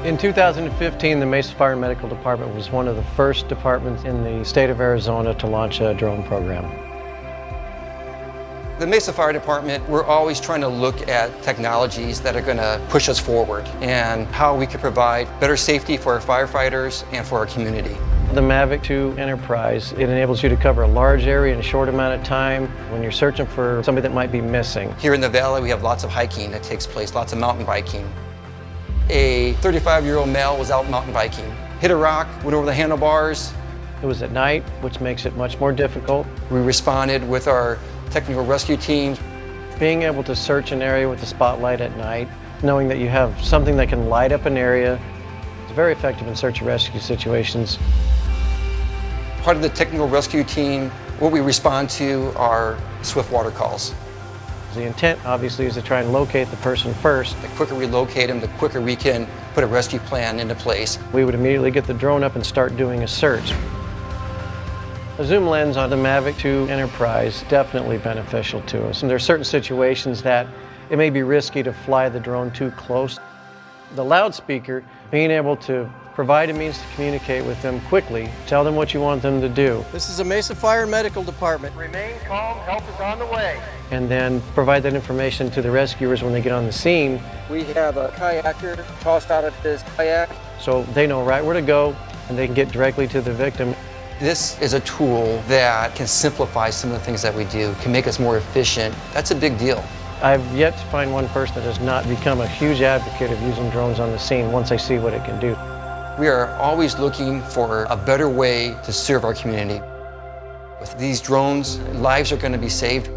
In 2015, the Mesa Fire and Medical Department was one of the first departments in the state of Arizona to launch a drone program. The Mesa Fire Department, we're always trying to look at technologies that are going to push us forward and how we can provide better safety for our firefighters and for our community. The Mavic 2 Enterprise, it enables you to cover a large area in a short amount of time when you're searching for somebody that might be missing. Here in the valley, we have lots of hiking that takes place, lots of mountain biking. A 35-year-old male was out mountain biking, hit a rock, went over the handlebars. It was at night, which makes it much more difficult. We responded with our technical rescue teams. Being able to search an area with a spotlight at night, knowing that you have something that can light up an area, is very effective in search and rescue situations. Part of the technical rescue team, what we respond to are swift water calls. The intent, obviously, is to try and locate the person first. The quicker we locate them, the quicker we can put a rescue plan into place. We would immediately get the drone up and start doing a search. A zoom lens on the Mavic 2 Enterprise definitely beneficial to us. And there are certain situations that it may be risky to fly the drone too close. The loudspeaker, being able to provide a means to communicate with them quickly, tell them what you want them to do. This is the Mesa Fire and Medical Department. Remain calm, help is on the way. And then provide that information to the rescuers when they get on the scene. We have a kayaker tossed out of his kayak. So they know right where to go and they can get directly to the victim. This is a tool that can simplify some of the things that we do, can make us more efficient. That's a big deal. I've yet to find one person that has not become a huge advocate of using drones on the scene once they see what it can do. We are always looking for a better way to serve our community. With these drones, lives are going to be saved.